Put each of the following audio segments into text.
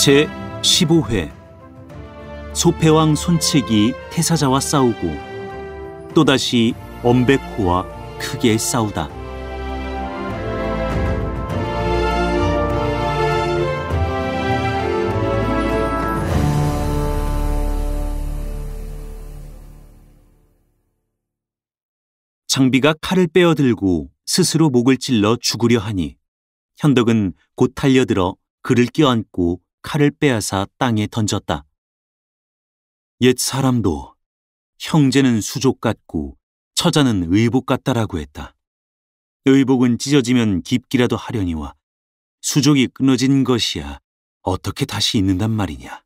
제15회 소패왕 손책이 태사자와 싸우고 또다시 엄백호와 크게 싸우다. 장비가 칼을 빼어들고 스스로 목을 찔러 죽으려 하니 현덕은 곧 달려들어 그를 껴안고 칼을 빼앗아 땅에 던졌다. 옛 사람도 형제는 수족 같고 처자는 의복 같다라고 했다. 의복은 찢어지면 깊기라도 하려니와 수족이 끊어진 것이야 어떻게 다시 있는단 말이냐.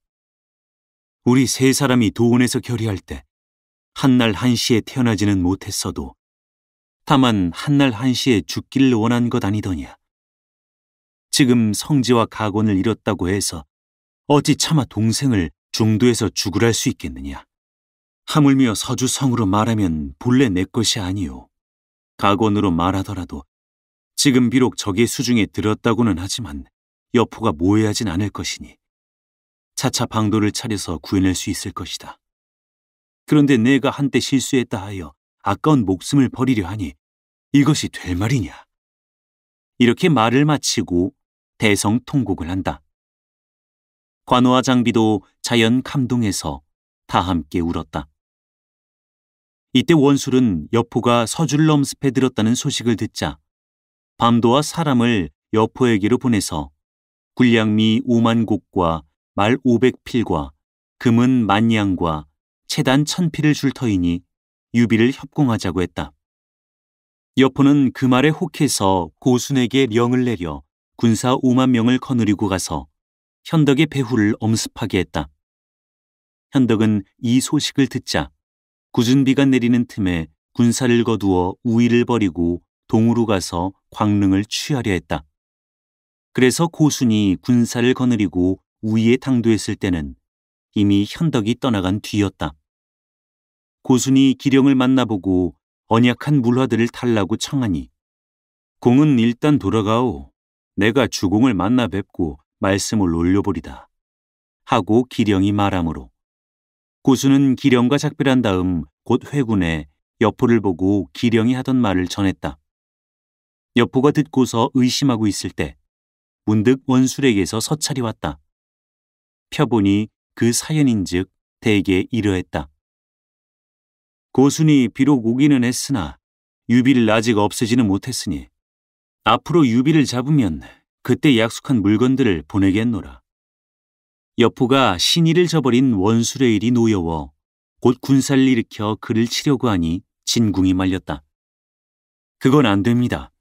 우리 세 사람이 도원에서 결의할 때 한날 한시에 태어나지는 못했어도 다만 한날 한시에 죽기를 원한 것 아니더냐. 지금 성지와 가곤을 잃었다고 해서 어찌 차마 동생을 중도에서 죽으랄 수 있겠느냐. 하물며 서주성으로 말하면 본래 내 것이 아니오. 가곤으로 말하더라도 지금 비록 적의 수중에 들었다고는 하지만 여포가 모해하진 않을 것이니 차차 방도를 차려서 구해낼 수 있을 것이다. 그런데 내가 한때 실수했다 하여 아까운 목숨을 버리려 하니 이것이 될 말이냐. 이렇게 말을 마치고 대성통곡을 한다. 관우와 장비도 자연 감동해서 다 함께 울었다. 이때 원술은 여포가 서주를 엄습해 들었다는 소식을 듣자 밤도와 사람을 여포에게로 보내서 군량미 5만 곡과 말 500필과 금은 10,000양과 채단 1000필을 줄 터이니 유비를 협공하자고 했다. 여포는 그 말에 혹해서 고순에게 명을 내려 군사 5만 명을 거느리고 가서 현덕의 배후를 엄습하게 했다. 현덕은 이 소식을 듣자 굳은 비가 내리는 틈에 군사를 거두어 우위를 버리고 동으로 가서 광릉을 취하려 했다. 그래서 고순이 군사를 거느리고 우위에 당도했을 때는 이미 현덕이 떠나간 뒤였다. 고순이 기령을 만나보고 언약한 물화들을 달라고 청하니 공은 일단 돌아가오. 내가 주공을 만나 뵙고 말씀을 올려보리다 하고 기령이 말하므로 고순은 기령과 작별한 다음 곧 회군에 여포를 보고 기령이 하던 말을 전했다. 여포가 듣고서 의심하고 있을 때 문득 원술에게서 서찰이 왔다. 펴보니 그 사연인즉 대개 이러했다. 고순이 비록 오기는 했으나 유비를 아직 없애지는 못했으니 앞으로 유비를 잡으면 그때 약속한 물건들을 보내겠노라. 여포가 신의를 저버린 원술의 일이 노여워 곧 군사를 일으켜 그를 치려고 하니 진궁이 말렸다. 그건 안 됩니다.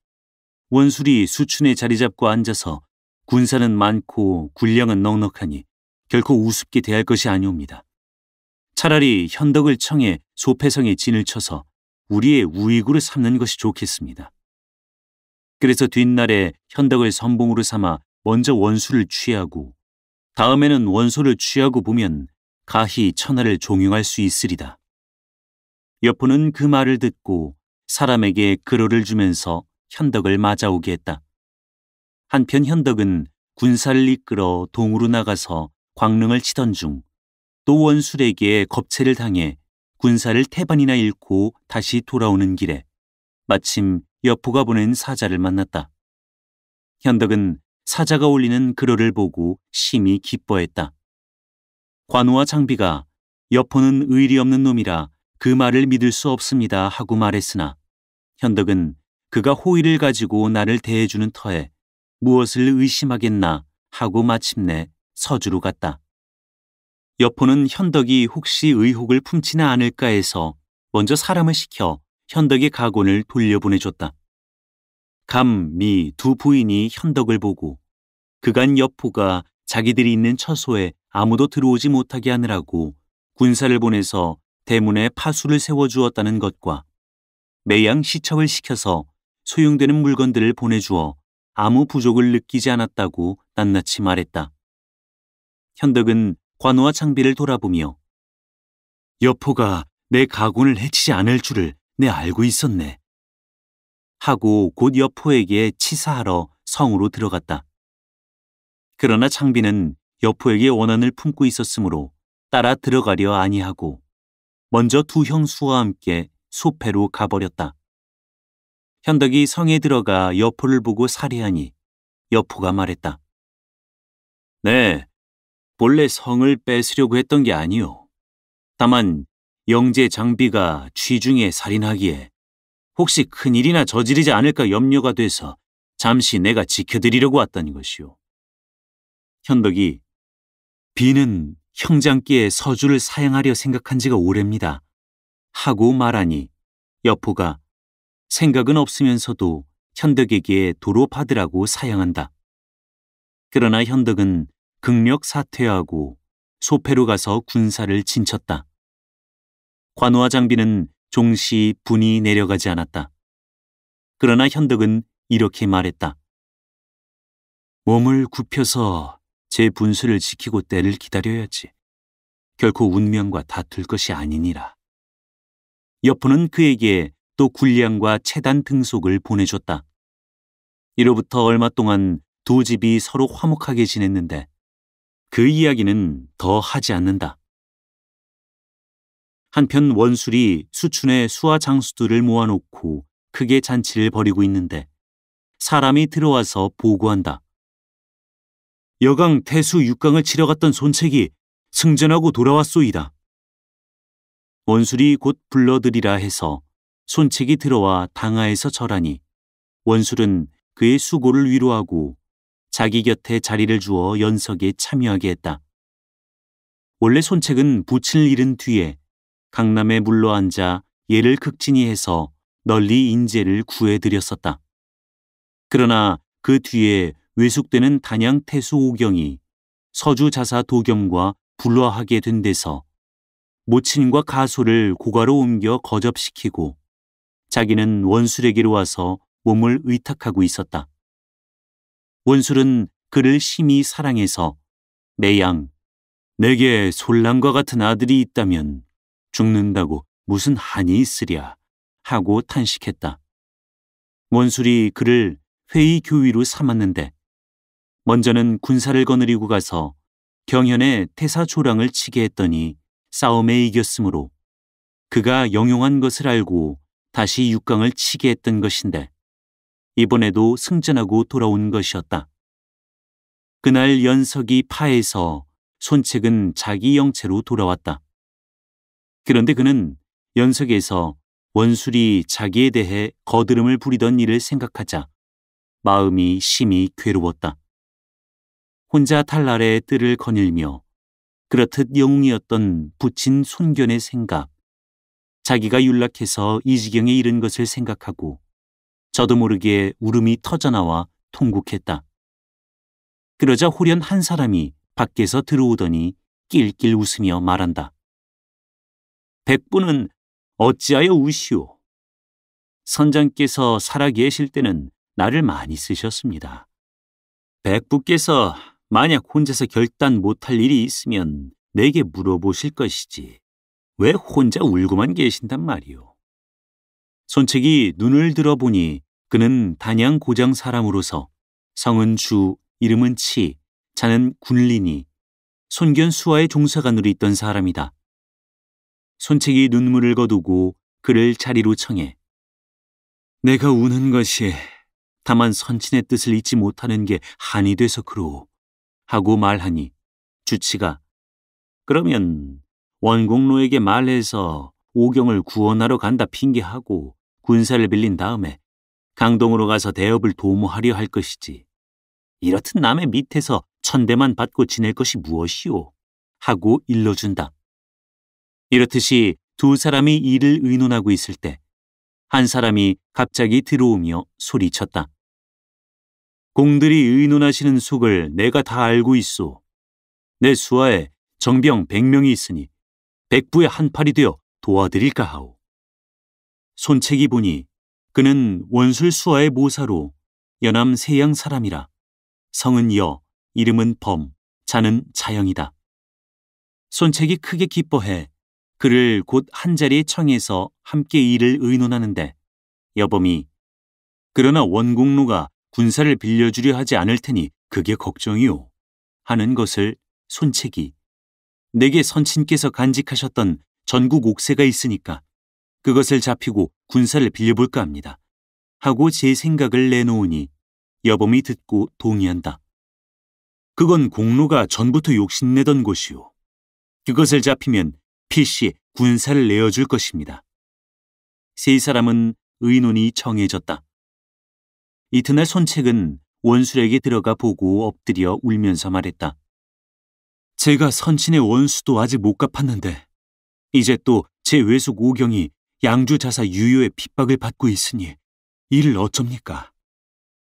원술이 수춘에 자리 잡고 앉아서 군사는 많고 군량은 넉넉하니 결코 우습게 대할 것이 아니옵니다. 차라리 현덕을 청해 소패성에 진을 쳐서 우리의 우익으로 삼는 것이 좋겠습니다. 그래서 뒷날에 현덕을 선봉으로 삼아 먼저 원수를 취하고 다음에는 원소를 취하고 보면 가히 천하를 종용할 수 있으리다. 여포는 그 말을 듣고 사람에게 그로를 주면서 현덕을 맞아오게 했다. 한편 현덕은 군사를 이끌어 동으로 나가서 광릉을 치던 중 또 원술에게 겁체를 당해 군사를 태반이나 잃고 다시 돌아오는 길에 마침 여포가 보낸 사자를 만났다. 현덕은 사자가 올리는 그로를 보고 심히 기뻐했다. 관우와 장비가 여포는 의리 없는 놈이라 그 말을 믿을 수 없습니다 하고 말했으나 현덕은 그가 호의를 가지고 나를 대해주는 터에 무엇을 의심하겠나 하고 마침내 서주로 갔다. 여포는 현덕이 혹시 의혹을 품지나 않을까 해서 먼저 사람을 시켜 현덕의 가곤을 돌려보내줬다. 감, 미 두 부인이 현덕을 보고 그간 여포가 자기들이 있는 처소에 아무도 들어오지 못하게 하느라고 군사를 보내서 대문에 파수를 세워주었다는 것과 매양 시척을 시켜서 소용되는 물건들을 보내주어 아무 부족을 느끼지 않았다고 낱낱이 말했다. 현덕은 관우와 장비를 돌아보며 여포가 내 가곤을 해치지 않을 줄을 내 알고 있었네 하고 곧 여포에게 치사하러 성으로 들어갔다. 그러나 장비는 여포에게 원한을 품고 있었으므로 따라 들어가려 아니하고 먼저 두 형수와 함께 소패로 가버렸다. 현덕이 성에 들어가 여포를 보고 살해하니 여포가 말했다. 네, 본래 성을 뺏으려고 했던 게 아니오. 다만 영재 장비가 취중에 살인하기에 혹시 큰일이나 저지르지 않을까 염려가 돼서 잠시 내가 지켜드리려고 왔다는 것이오. 현덕이 비는 형장기에 서주를 사양하려 생각한 지가 오래입니다. 하고 말하니 여포가 생각은 없으면서도 현덕에게 도로 받으라고 사양한다. 그러나 현덕은 극력 사퇴하고 소패로 가서 군사를 진쳤다. 관우와 장비는 종시 분이 내려가지 않았다. 그러나 현덕은 이렇게 말했다. 몸을 굽혀서 제 분수를 지키고 때를 기다려야지. 결코 운명과 다툴 것이 아니니라. 여포는 그에게 또 군량과 채단 등속을 보내줬다. 이로부터 얼마 동안 두 집이 서로 화목하게 지냈는데 그 이야기는 더 하지 않는다. 한편 원술이 수춘에 수하 장수들을 모아놓고 크게 잔치를 벌이고 있는데 사람이 들어와서 보고한다. 여강 태수 육강을 치러 갔던 손책이 승전하고 돌아왔소이다. 원술이 곧 불러들이라 해서 손책이 들어와 당하에서 절하니 원술은 그의 수고를 위로하고 자기 곁에 자리를 주어 연석에 참여하게 했다. 원래 손책은 부친을 잃은 뒤에 강남에 물러앉아 예를 극진히해서 널리 인재를 구해드렸었다. 그러나 그 뒤에 외숙되는 단양 태수 오경이 서주 자사 도겸과 불화하게 된 데서 모친과 가소를 고가로 옮겨 거접시키고 자기는 원술에게로 와서 몸을 의탁하고 있었다. 원술은 그를 심히 사랑해서 매양 내게 솔랑과 같은 아들이 있다면 죽는다고 무슨 한이 있으랴 하고 탄식했다. 원술이 그를 회의 교위로 삼았는데 먼저는 군사를 거느리고 가서 경현의 태사조랑을 치게 했더니 싸움에 이겼으므로 그가 영용한 것을 알고 다시 육강을 치게 했던 것인데 이번에도 승전하고 돌아온 것이었다. 그날 연석이 파해서 손책은 자기 영체로 돌아왔다. 그런데 그는 연석에서 원술이 자기에 대해 거드름을 부리던 일을 생각하자 마음이 심히 괴로웠다. 혼자 달 아래에 뜰을 거닐며 그렇듯 영웅이었던 부친 손견의 생각, 자기가 윤락해서 이 지경에 이른 것을 생각하고 저도 모르게 울음이 터져나와 통곡했다. 그러자 홀연 한 사람이 밖에서 들어오더니 낄낄 웃으며 말한다. 백부는 어찌하여 우시오? 선장께서 살아 계실 때는 나를 많이 쓰셨습니다. 백부께서 만약 혼자서 결단 못할 일이 있으면 내게 물어보실 것이지 왜 혼자 울고만 계신단 말이오. 손책이 눈을 들어보니 그는 단양 고장 사람으로서 성은 주, 이름은 치, 자는 군린이 손견 수하의 종사관으로 있던 사람이다. 손책이 눈물을 거두고 그를 자리로 청해 내가 우는 것이 다만 선친의 뜻을 잊지 못하는 게 한이 돼서 그러오 하고 말하니 주치가 그러면 원공로에게 말해서 오경을 구원하러 간다 핑계하고 군사를 빌린 다음에 강동으로 가서 대업을 도모하려 할 것이지 이렇듯 남의 밑에서 천대만 받고 지낼 것이 무엇이오 하고 일러준다. 이렇듯이 두 사람이 일을 의논하고 있을 때 한 사람이 갑자기 들어오며 소리쳤다. 공들이 의논하시는 속을 내가 다 알고 있소. 내 수하에 정병 100명이 있으니 백부의 한 팔이 되어 도와드릴까 하오. 손책이 보니 그는 원술 수하의 모사로 연암 세양 사람이라 성은 여, 이름은 범, 자는 자영이다. 손책이 크게 기뻐해 그를 곧 한자리에 청해서 함께 일을 의논하는데 여범이 그러나 원공로가 군사를 빌려주려 하지 않을 테니 그게 걱정이오 하는 것을 손책이 내게 선친께서 간직하셨던 전국 옥새가 있으니까 그것을 잡히고 군사를 빌려볼까 합니다. 하고 제 생각을 내놓으니 여범이 듣고 동의한다. 그건 공로가 전부터 욕심내던 곳이오. 그것을 잡히면 필시 군사를 내어줄 것입니다. 세 사람은 의논이 정해졌다. 이튿날 손책은 원술에게 들어가 보고 엎드려 울면서 말했다. 제가 선친의 원수도 아직 못 갚았는데 이제 또 제 외숙 오경이 양주자사 유효의 핍박을 받고 있으니 이를 어쩝니까?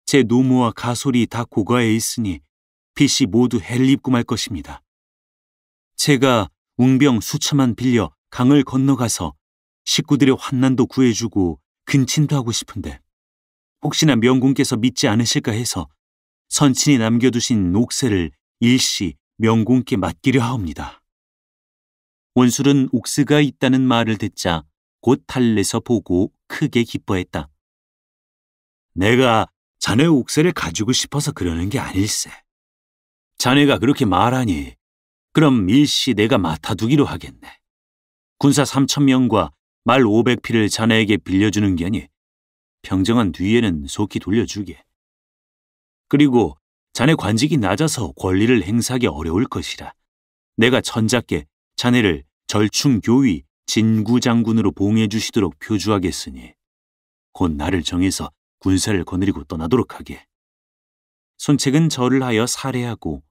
제 노모와 가솔이 다 고가에 있으니 필시 모두 해를 입고 말 것입니다. 제가 웅병 수차만 빌려 강을 건너가서 식구들의 환난도 구해주고 근친도 하고 싶은데 혹시나 명군께서 믿지 않으실까 해서 선친이 남겨두신 옥새를 일시 명군께 맡기려 하옵니다. 원술은 옥새가 있다는 말을 듣자 곧 달래서 보고 크게 기뻐했다. 내가 자네 옥새를 가지고 싶어서 그러는 게 아닐세. 자네가 그렇게 말하니 그럼 일시 내가 맡아두기로 하겠네. 군사 3,000명과 말 500피를 자네에게 빌려주는 게니 평정한 뒤에는 속히 돌려주게. 그리고 자네 관직이 낮아서 권리를 행사하기 어려울 것이라 내가 천자께 자네를 절충교위 진구장군으로 봉해 주시도록 표주하겠으니 곧 나를 정해서 군사를 거느리고 떠나도록 하게. 손책은 절을 하여 살해하고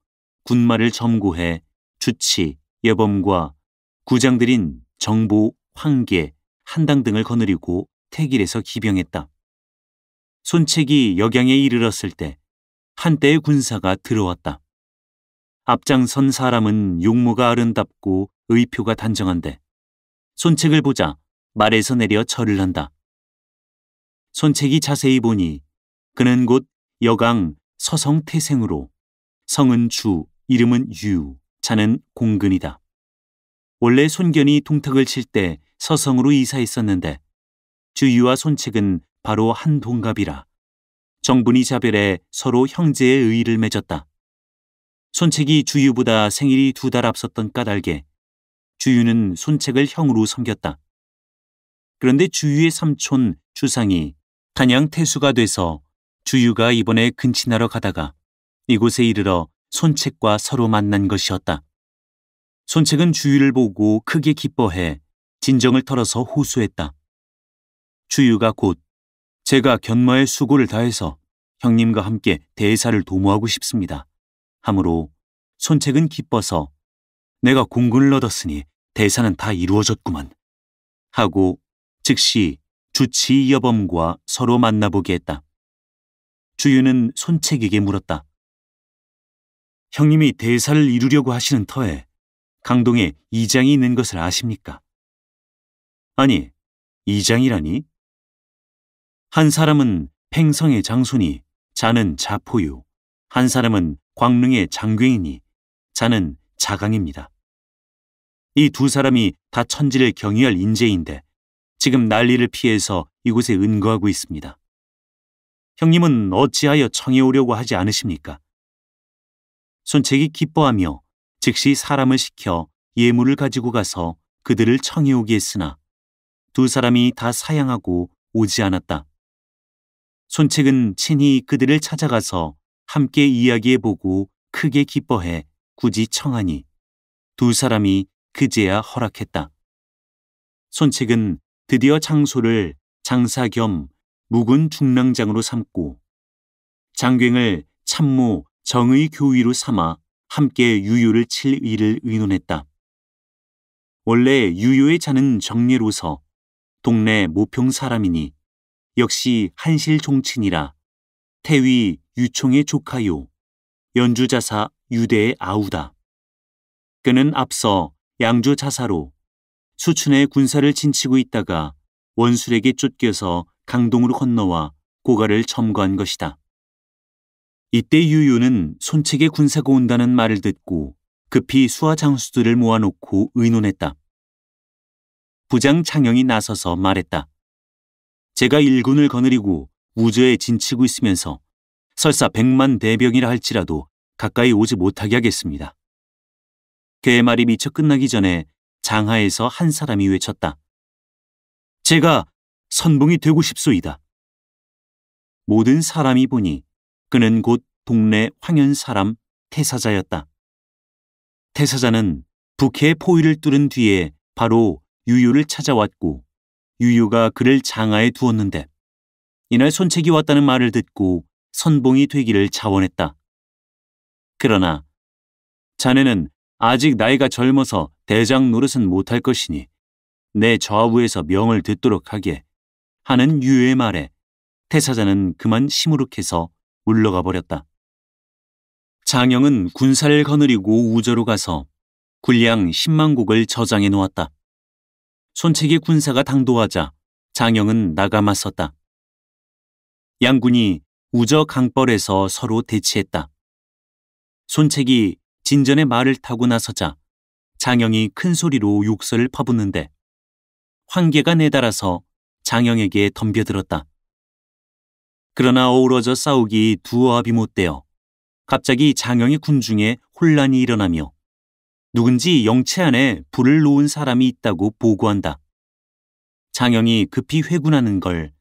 군마를 점고해 주치, 여범과 구장들인 정보, 황계, 한당 등을 거느리고 태길에서 기병했다. 손책이 역양에 이르렀을 때 한때의 군사가 들어왔다. 앞장선 사람은 용모가 아름답고 의표가 단정한데 손책을 보자 말에서 내려 절을 한다. 손책이 자세히 보니 그는 곧 여강 서성태생으로 성은 주, 이름은 유, 자는 공근이다. 원래 손견이 동탁을 칠 때 서성으로 이사했었는데 주유와 손책은 바로 한 동갑이라 정분이 자별해 서로 형제의 의의를 맺었다. 손책이 주유보다 생일이 2달 앞섰던 까닭에 주유는 손책을 형으로 섬겼다. 그런데 주유의 삼촌 주상이 단양 태수가 돼서 주유가 이번에 근친하러 가다가 이곳에 이르러 손책과 서로 만난 것이었다. 손책은 주유를 보고 크게 기뻐해 진정을 털어서 호소했다. 주유가 곧 제가 견마의 수고를 다해서 형님과 함께 대사를 도모하고 싶습니다. 하므로 손책은 기뻐서 내가 공군을 얻었으니 대사는 다 이루어졌구만 하고 즉시 주치 여범과 서로 만나보게 했다. 주유는 손책에게 물었다. 형님이 대사를 이루려고 하시는 터에 강동에 이장이 있는 것을 아십니까? 아니, 이장이라니? 한 사람은 팽성의 장손이 자는 자포유, 한 사람은 광릉의 장괴이니 자는 자강입니다. 이 두 사람이 다 천지를 경유할 인재인데 지금 난리를 피해서 이곳에 은거하고 있습니다. 형님은 어찌하여 청해 오려고 하지 않으십니까? 손책이 기뻐하며 즉시 사람을 시켜 예물을 가지고 가서 그들을 청해 오게 했으나 두 사람이 다 사양하고 오지 않았다. 손책은 친히 그들을 찾아가서 함께 이야기해보고 크게 기뻐해 굳이 청하니 두 사람이 그제야 허락했다. 손책은 드디어 장소를 장사 겸 묵은 중랑장으로 삼고 장괭을 참모 정의 교위로 삼아 함께 유효를 칠 일을 의논했다. 원래 유효의 자는 정례로서 동네 모평 사람이니 역시 한실 종친이라 태위 유총의 조카요 연주자사 유대의 아우다. 그는 앞서 양주자사로 수춘의 군사를 진치고 있다가 원술에게 쫓겨서 강동으로 건너와 고가를 점거한 것이다. 이때 유효는 손책의 군사가 온다는 말을 듣고 급히 수하 장수들을 모아놓고 의논했다. 부장 장영이 나서서 말했다. 제가 일군을 거느리고 우저에 진치고 있으면서 설사 100만 대병이라 할지라도 가까이 오지 못하게 하겠습니다. 그의 말이 미처 끝나기 전에 장하에서 한 사람이 외쳤다. 제가 선봉이 되고 싶소이다. 모든 사람이 보니 그는 곧 동네 황현 사람 태사자였다. 태사자는 북해의 포위를 뚫은 뒤에 바로 유유를 찾아왔고 유유가 그를 장하에 두었는데 이날 손책이 왔다는 말을 듣고 선봉이 되기를 자원했다. 그러나 자네는 아직 나이가 젊어서 대장 노릇은 못할 것이니 내 좌우에서 명을 듣도록 하게 하는 유유의 말에 태사자는 그만 시무룩해서 물러가 버렸다. 장영은 군사를 거느리고 우저로 가서 군량 10만 곡을 저장해 놓았다. 손책의 군사가 당도하자 장영은 나가 맞섰다. 양군이 우저 강벌에서 서로 대치했다. 손책이 진전의 말을 타고 나서자 장영이 큰 소리로 욕설을 퍼붓는데 황계가 내달아서 장영에게 덤벼들었다. 그러나 어우러져 싸우기 두어합이 못되어 갑자기 장영의 군중에 혼란이 일어나며 누군지 영체 안에 불을 놓은 사람이 있다고 보고한다. 장영이 급히 회군하는 걸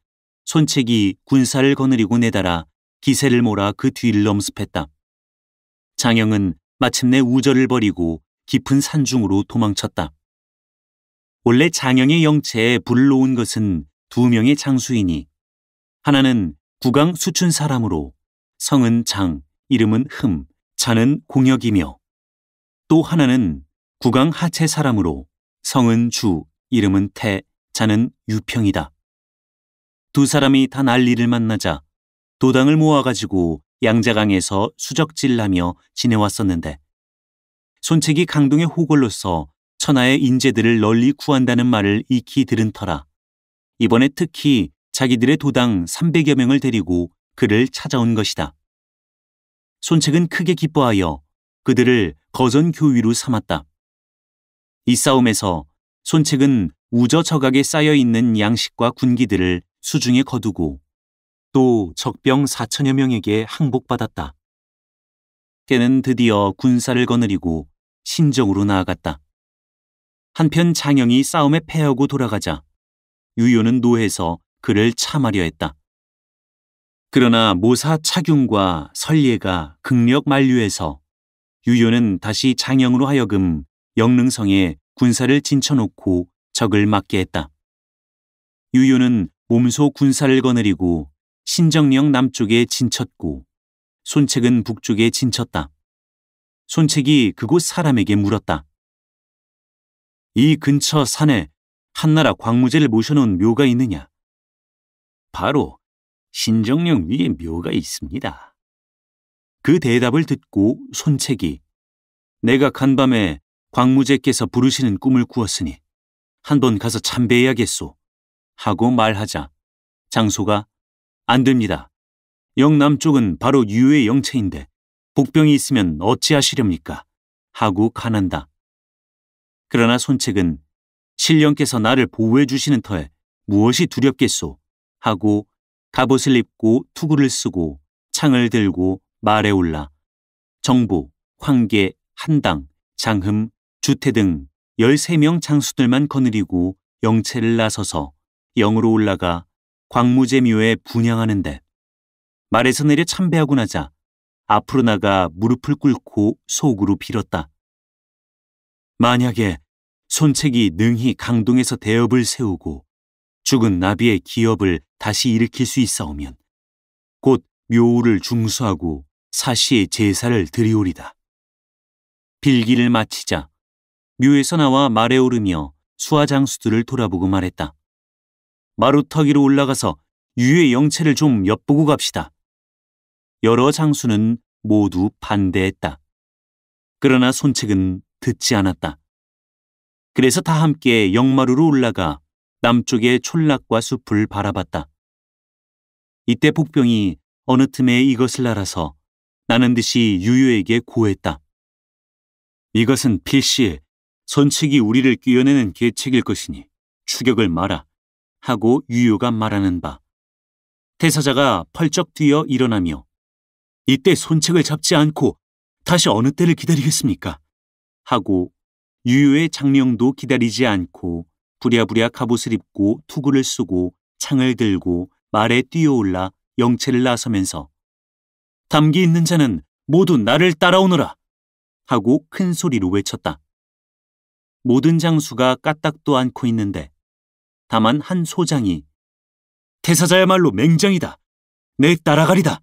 손책이 군사를 거느리고 내달아 기세를 몰아 그 뒤를 엄습했다. 장영은 마침내 우저를 버리고 깊은 산중으로 도망쳤다. 원래 장영의 영체에 불을 놓은 것은 2명의 장수이니 하나는 구강 수춘 사람으로 성은 장, 이름은 흠, 자는 공혁이며 또 하나는 구강 하체 사람으로 성은 주, 이름은 태, 자는 유평이다. 2 사람이 다 난리를 만나자 도당을 모아가지고 양자강에서 수적질하며 지내왔었는데 손책이 강동의 호걸로서 천하의 인재들을 널리 구한다는 말을 익히 들은 터라 이번에 특히 자기들의 도당 300여 명을 데리고 그를 찾아온 것이다. 손책은 크게 기뻐하여 그들을 거전교위로 삼았다. 이 싸움에서 손책은 우저 저각에 쌓여있는 양식과 군기들을 수중에 거두고 또 적병 4천여 명에게 항복받았다. 그는 드디어 군사를 거느리고 신정으로 나아갔다. 한편 장영이 싸움에 패하고 돌아가자 유요는 노해서 그를 참하려 했다. 그러나 모사 차균과 설예가 극력 만류해서 유요는 다시 장영으로 하여금 영릉성에 군사를 진쳐놓고 적을 막게 했다. 유요는 몸소 군사를 거느리고 신정령 남쪽에 진쳤고 손책은 북쪽에 진쳤다. 손책이 그곳 사람에게 물었다. 이 근처 산에 한나라 광무제를 모셔놓은 묘가 있느냐? 바로 신정령 위에 묘가 있습니다. 그 대답을 듣고 손책이 내가 간밤에 광무제께서 부르시는 꿈을 꾸었으니 한번 가서 참배해야겠소 하고 말하자 장소가 안 됩니다. 영남쪽은 바로 유의 영체인데 복병이 있으면 어찌하시렵니까? 하고 간한다. 그러나 손책은 신령께서 나를 보호해 주시는 터에 무엇이 두렵겠소? 하고 갑옷을 입고 투구를 쓰고 창을 들고 말에 올라 정부, 황계, 한당, 장흠, 주태 등 13명 장수들만 거느리고 영체를 나서서 영으로 올라가 광무제묘에 분향하는데 말에서 내려 참배하고 나자 앞으로 나가 무릎을 꿇고 속으로 빌었다. 만약에 손책이 능히 강동에서 대업을 세우고 죽은 나비의 기업을 다시 일으킬 수 있사오면 곧 묘우를 중수하고 사시의 제사를 드리오리다. 빌기를 마치자 묘에서 나와 말에 오르며 수하장수들을 돌아보고 말했다. 마루터 위로 올라가서 유의 영체를 좀 엿보고 갑시다. 여러 장수는 모두 반대했다. 그러나 손책은 듣지 않았다. 그래서 다 함께 영마루로 올라가 남쪽의 촌락과 숲을 바라봤다. 이때 복병이 어느 틈에 이것을 알아서 나는 듯이 유유에게 고했다. 이것은 필시 손책이 우리를 끼어내는 계책일 것이니 추격을 마라 하고 유유가 말하는 바 태사자가 펄쩍 뛰어 일어나며 이때 손책을 잡지 않고 다시 어느 때를 기다리겠습니까? 하고 유유의 장령도 기다리지 않고 부랴부랴 갑옷을 입고 투구를 쓰고 창을 들고 말에 뛰어올라 영체를 나서면서 담기 있는 자는 모두 나를 따라오너라 하고 큰 소리로 외쳤다. 모든 장수가 까딱도 않고 있는데 다만 한 소장이 태사자야말로 맹장이다. 내 따라가리다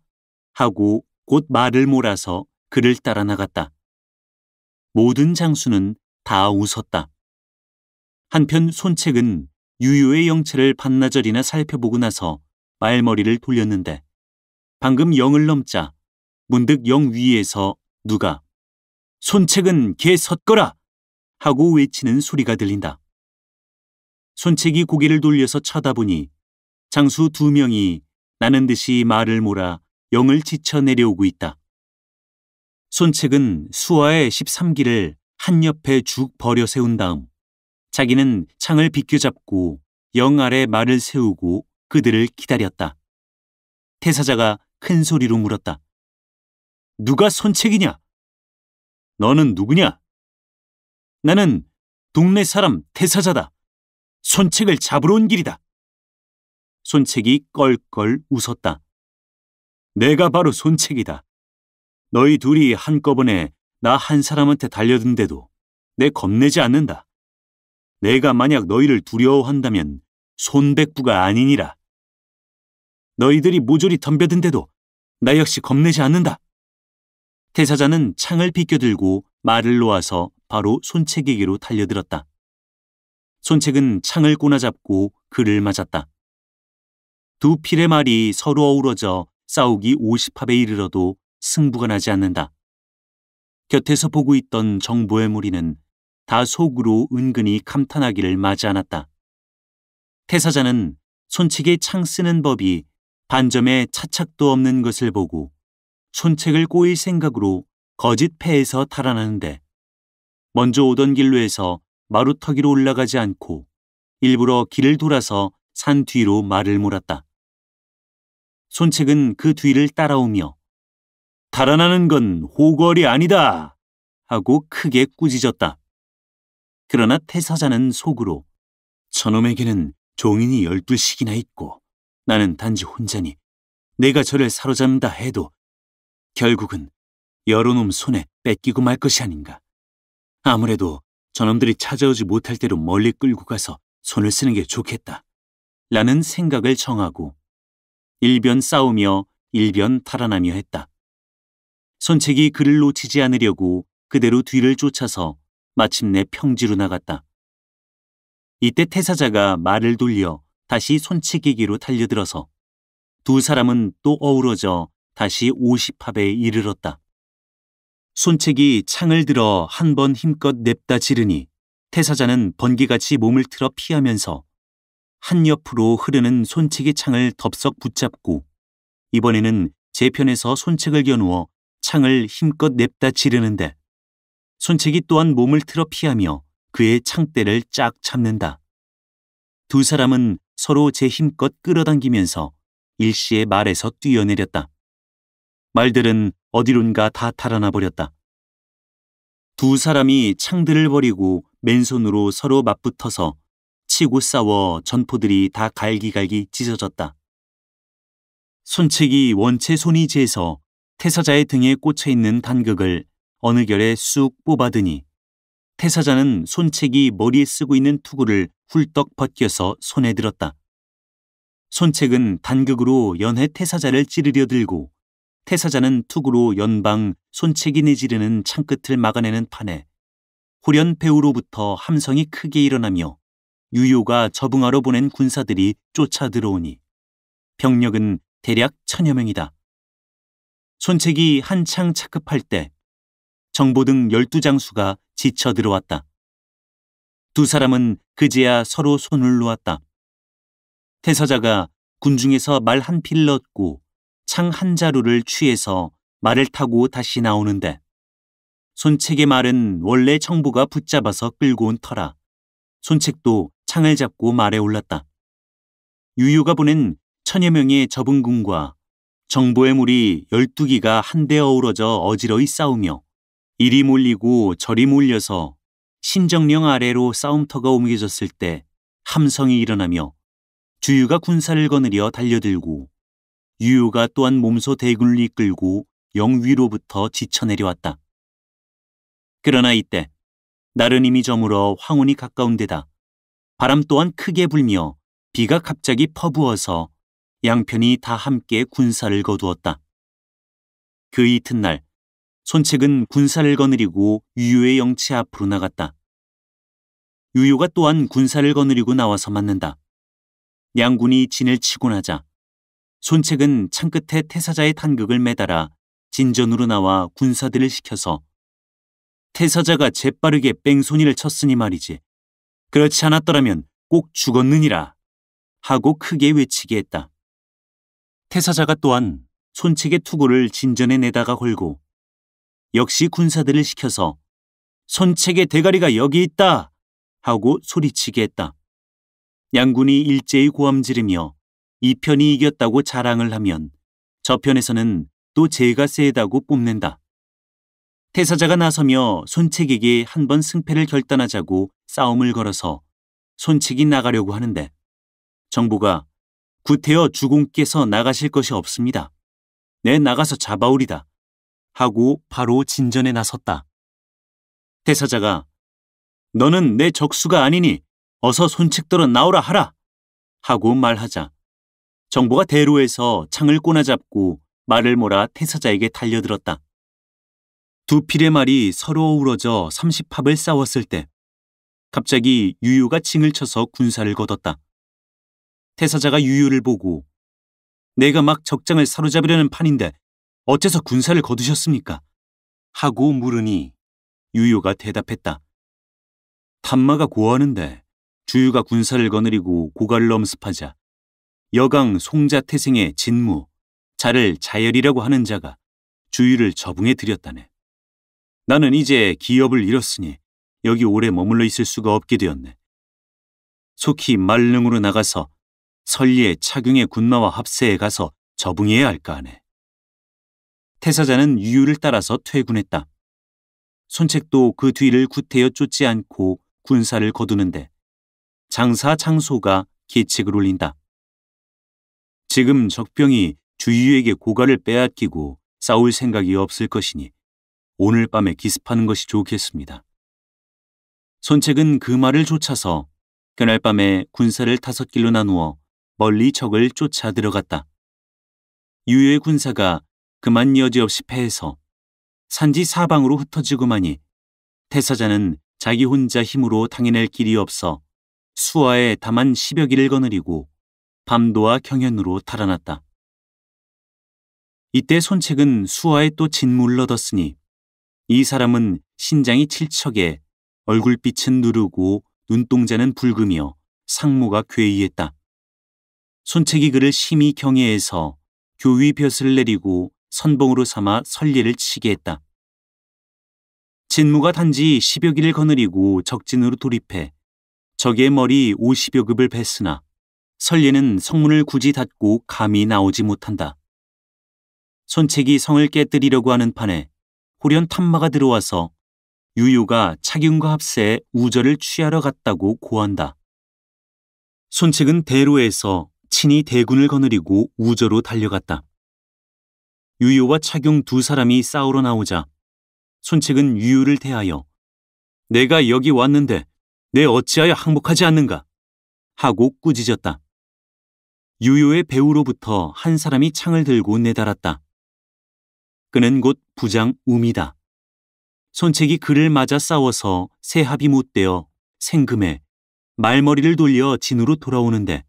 하고 곧 말을 몰아서 그를 따라 나갔다. 모든 장수는 다 웃었다. 한편 손책은 유유의 영체를 반나절이나 살펴보고 나서 말머리를 돌렸는데 방금 영을 넘자 문득 영 위에서 누가 손책은 개 섰거라 하고 외치는 소리가 들린다. 손책이 고개를 돌려서 쳐다보니 장수 2명이 나는 듯이 말을 몰아 영을 지쳐 내려오고 있다. 손책은 수화의 13기를 한 옆에 쭉 버려 세운 다음 자기는 창을 비껴잡고 영 아래 말을 세우고 그들을 기다렸다. 태사자가 큰 소리로 물었다. 누가 손책이냐? 너는 누구냐? 나는 동네 사람 태사자다. 손책을 잡으러 온 길이다. 손책이 껄껄 웃었다. 내가 바로 손책이다. 너희 둘이 한꺼번에 나 한 사람한테 달려든데도 내 겁내지 않는다. 내가 만약 너희를 두려워한다면 손백부가 아니니라. 너희들이 모조리 덤벼든데도 나 역시 겁내지 않는다. 태사자는 창을 비껴들고 말을 놓아서 바로 손책에게로 달려들었다. 손책은 창을 꼬나잡고 그를 맞았다. 두 필의 말이 서로 어우러져 싸우기 50합에 이르러도 승부가 나지 않는다. 곁에서 보고 있던 정보의 무리는 다 속으로 은근히 감탄하기를 마지 않았다. 태사자는 손책의 창 쓰는 법이 반점에 차착도 없는 것을 보고 손책을 꼬일 생각으로 거짓 패에서 달아나는데 먼저 오던 길로 해서 마루터기로 올라가지 않고 일부러 길을 돌아서 산 뒤로 말을 몰았다. 손책은 그 뒤를 따라오며 달아나는 건 호걸이 아니다 하고 크게 꾸짖었다. 그러나 태사자는 속으로 저놈에게는 종인이 12씩이나 있고 나는 단지 혼자니 내가 저를 사로잡는다 해도 결국은 여러 놈 손에 뺏기고 말 것이 아닌가. 아무래도 저놈들이 찾아오지 못할 대로 멀리 끌고 가서 손을 쓰는 게 좋겠다 라는 생각을 정하고 일변 싸우며 일변 달아나며 했다. 손책이 그를 놓치지 않으려고 그대로 뒤를 쫓아서 마침내 평지로 나갔다. 이때 태사자가 말을 돌려 다시 손책에게로 달려들어서 두 사람은 또 어우러져 다시 50합에 이르렀다. 손책이 창을 들어 한 번 힘껏 냅다 지르니 태사자는 번개같이 몸을 틀어 피하면서 한 옆으로 흐르는 손책의 창을 덥석 붙잡고 이번에는 제편에서 손책을 겨누어 창을 힘껏 냅다 지르는데 손책이 또한 몸을 틀어 피하며 그의 창대를 쫙 잡는다. 두 사람은 서로 제 힘껏 끌어당기면서 일시에 말에서 뛰어내렸다. 말들은 어디론가 다 달아나 버렸다. 두 사람이 창들을 버리고 맨손으로 서로 맞붙어서 치고 싸워 전포들이 다 갈기갈기 찢어졌다. 손책이 원체 손이 재서 태사자의 등에 꽂혀있는 단극을 어느 결에 쑥 뽑아드니 태사자는 손책이 머리에 쓰고 있는 투구를 훌떡 벗겨서 손에 들었다. 손책은 단극으로 연해 태사자를 찌르려 들고 태사자는 투구로 연방 손책이 내지르는 창끝을 막아내는 판에 호련 배후로부터 함성이 크게 일어나며 유요가 적응하러 보낸 군사들이 쫓아 들어오니 병력은 대략 1000여 명이다. 손책이 한창 착급할 때 정보 등 12장수가 지쳐 들어왔다. 두 사람은 그제야 서로 손을 놓았다. 태사자가 군중에서 말 한 필을 얻고 창 한 자루를 취해서 말을 타고 다시 나오는데 손책의 말은 원래 정보가 붙잡아서 끌고 온 터라 손책도 창을 잡고 말에 올랐다. 유유가 보낸 1000여 명의 적은군과 정보의 무리 12기가 한데 어우러져 어지러이 싸우며 이리 몰리고 저리 몰려서 신정령 아래로 싸움터가 옮겨졌을 때 함성이 일어나며 주유가 군사를 거느려 달려들고 유유가 또한 몸소 대군을 이끌고 영 위로부터 지쳐내려왔다. 그러나 이때 날은 이미 저물어 황혼이 가까운 데다 바람 또한 크게 불며 비가 갑자기 퍼부어서 양편이 다 함께 군사를 거두었다. 그 이튿날 손책은 군사를 거느리고 유유의 영치 앞으로 나갔다. 유유가 또한 군사를 거느리고 나와서 맞는다. 양군이 진을 치고 나자 손책은 창끝에 태사자의 탄극을 매달아 진전으로 나와 군사들을 시켜서 태사자가 재빠르게 뺑소니를 쳤으니 말이지. 그렇지 않았더라면 꼭 죽었느니라 하고 크게 외치게 했다. 태사자가 또한 손책의 투구를 진전에 내다가 걸고 역시 군사들을 시켜서 손책의 대가리가 여기 있다 하고 소리치게 했다. 양군이 일제히 고함 지르며 이 편이 이겼다고 자랑을 하면 저편에서는 또 제가 세다고 뽐낸다. 태사자가 나서며 손책에게 한 번 승패를 결단하자고 싸움을 걸어서 손책이 나가려고 하는데 정보가 구태여 주공께서 나가실 것이 없습니다. 내 나가서 잡아오리다 하고 바로 진전에 나섰다. 태사자가 너는 내 적수가 아니니 어서 손책더러 나오라 하라 하고 말하자 정보가 대로에서 창을 꼬나잡고 말을 몰아 태사자에게 달려들었다. 두 필의 말이 서로 어우러져 30합을 싸웠을 때 갑자기 유유가 칭을 쳐서 군사를 거뒀다. 태사자가 유유를 보고 내가 막 적장을 사로잡으려는 판인데 어째서 군사를 거두셨습니까? 하고 물으니 유유가 대답했다. 탐마가 고하는데 주유가 군사를 거느리고 고가를 엄습하자 여강 송자태생의 진무, 자를 자열이라고 하는 자가 주유를 저붕해 드렸다네. 나는 이제 기업을 잃었으니 여기 오래 머물러 있을 수가 없게 되었네. 속히 말릉으로 나가서 설리의 차경의 군마와 합세에 가서 저붕해야 할까 하네. 태사자는 유유를 따라서 퇴군했다. 손책도 그 뒤를 구태여 쫓지 않고 군사를 거두는데 장사 장소가 계책을 올린다. 지금 적병이 주유에게 고가를 빼앗기고 싸울 생각이 없을 것이니 오늘 밤에 기습하는 것이 좋겠습니다. 손책은 그 말을 좇아서 그날 밤에 군사를 5길로 나누어 멀리 적을 쫓아 들어갔다. 유유의 군사가 그만 여지없이 패해서 산지 사방으로 흩어지고마니 태사자는 자기 혼자 힘으로 당해낼 길이 없어 수하에 다만 10여 길을 거느리고 밤도와 경현으로 달아났다. 이때 손책은 수하에 또 진무를 얻었으니 이 사람은 신장이 칠척에 얼굴빛은 누르고 눈동자는 붉으며 상모가 괴이했다. 손책이 그를 심히 경애해서 교위 벼슬을 내리고 선봉으로 삼아 설례를 치게 했다. 진무가 단지 10여 길을 거느리고 적진으로 돌입해 적의 머리 50여 급을 뱄으나 설례는 성문을 굳이 닫고 감히 나오지 못한다. 손책이 성을 깨뜨리려고 하는 판에 호련 탐마가 들어와서 유유가 차균과 합세에 우절을 취하러 갔다고 고한다. 손책은 대로에서 친히 대군을 거느리고 우저로 달려갔다. 유유와 차균 두 사람이 싸우러 나오자 손책은 유유를 대하여 내가 여기 왔는데 내 어찌하여 항복하지 않는가 하고 꾸짖었다. 유유의 배우로부터 한 사람이 창을 들고 내달았다. 그는 곧 부장 우미다. 손책이 그를 맞아 싸워서 새 합이 못되어 생금에 말머리를 돌려 진으로 돌아오는데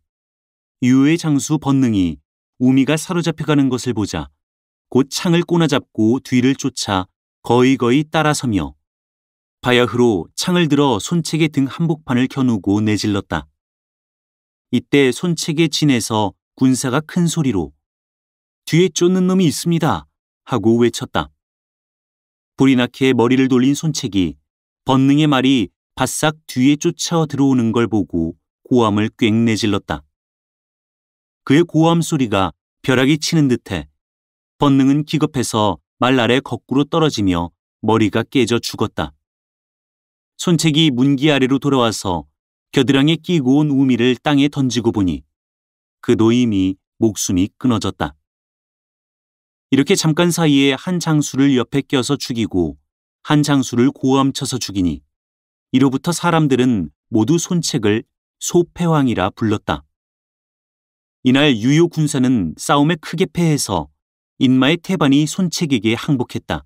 유유의 장수 번능이 우미가 사로잡혀가는 것을 보자 곧 창을 꼬나잡고 뒤를 쫓아 거의 따라서며 바야흐로 창을 들어 손책의 등 한복판을 겨누고 내질렀다. 이때 손책의 진에서 군사가 큰 소리로 뒤에 쫓는 놈이 있습니다 하고 외쳤다. 불이 나게 머리를 돌린 손책이 번능의 말이 바싹 뒤에 쫓아 들어오는 걸 보고 고함을 꽥 내질렀다. 그의 고함 소리가 벼락이 치는 듯해 번능은 기겁해서 말 아래 거꾸로 떨어지며 머리가 깨져 죽었다. 손책이 문기 아래로 돌아와서 겨드랑이에 끼고 온 우미를 땅에 던지고 보니 그 노임이 목숨이 끊어졌다. 이렇게 잠깐 사이에 한 장수를 옆에 껴서 죽이고 한 장수를 고함쳐서 죽이니 이로부터 사람들은 모두 손책을 소패왕이라 불렀다. 이날 유요 군사는 싸움에 크게 패해서 인마의 태반이 손책에게 항복했다.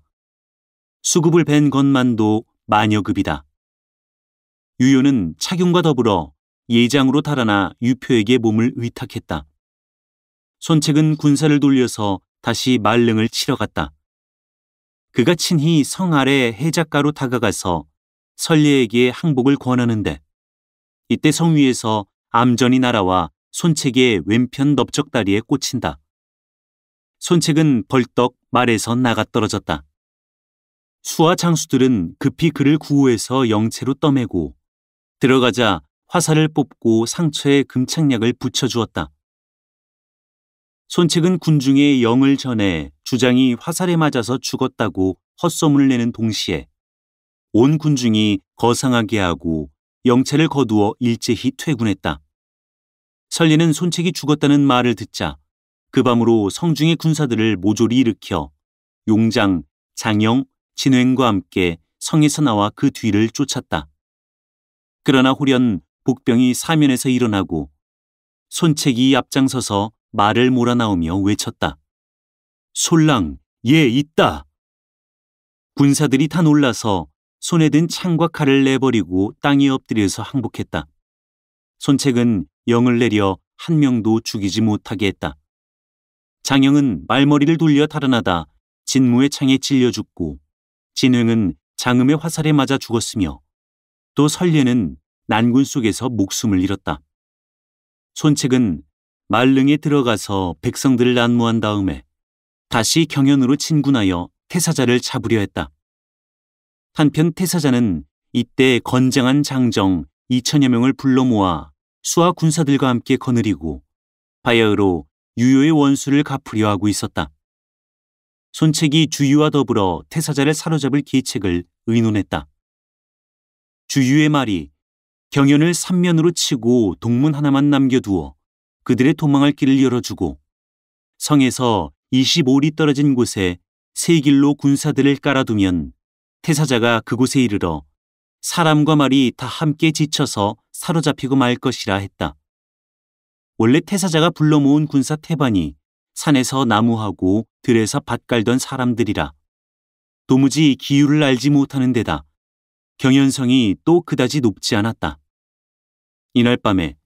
수급을 벤 것만도 마녀급이다. 유요는 차균과 더불어 예장으로 달아나 유표에게 몸을 의탁했다. 손책은 군사를 돌려서 다시 말릉을 치러 갔다. 그가 친히 성 아래 해작가로 다가가서 선례에게 항복을 권하는데 이때 성 위에서 암전이 날아와 손책의 왼편 넓적다리에 꽂힌다. 손책은 벌떡 말에서 나가 떨어졌다. 수하 장수들은 급히 그를 구호해서 영체로 떠매고 들어가자 화살을 뽑고 상처에 금착약을 붙여주었다. 손책은 군중에 영을 전해 주장이 화살에 맞아서 죽었다고 헛소문을 내는 동시에 온 군중이 거상하게 하고 영체를 거두어 일제히 퇴군했다. 선례는 손책이 죽었다는 말을 듣자 그 밤으로 성중의 군사들을 모조리 일으켜 용장, 장영, 진횡과 함께 성에서 나와 그 뒤를 쫓았다. 그러나 홀연 복병이 사면에서 일어나고 손책이 앞장서서 말을 몰아나오며 외쳤다. 솔랑, 예 있다. 군사들이 다 놀라서 손에 든 창과 칼을 내버리고 땅에 엎드려서 항복했다. 손책은 영을 내려 한 명도 죽이지 못하게 했다. 장영은 말머리를 돌려 달아나다 진무의 창에 찔려 죽고 진횡은 장음의 화살에 맞아 죽었으며 또 선례는 난군 속에서 목숨을 잃었다. 손책은 말릉에 들어가서 백성들을 난무한 다음에 다시 경연으로 진군하여 태사자를 잡으려 했다. 한편 태사자는 이때 건장한 장정 2천여 명을 불러 모아 수하 군사들과 함께 거느리고 바야흐로 유요의 원수를 갚으려 하고 있었다. 손책이 주유와 더불어 태사자를 사로잡을 계책을 의논했다. 주유의 말이 경연을 3면으로 치고 동문 하나만 남겨두어 그들의 도망할 길을 열어주고 성에서 25리 떨어진 곳에 세 길로 군사들을 깔아두면 태사자가 그곳에 이르러 사람과 말이 다 함께 지쳐서 사로잡히고 말 것이라 했다. 원래 태사자가 불러 모은 군사 태반이 산에서 나무하고 들에서 밭 갈던 사람들이라 도무지 기율을 알지 못하는 데다 경연성이 또 그다지 높지 않았다. 이날 밤에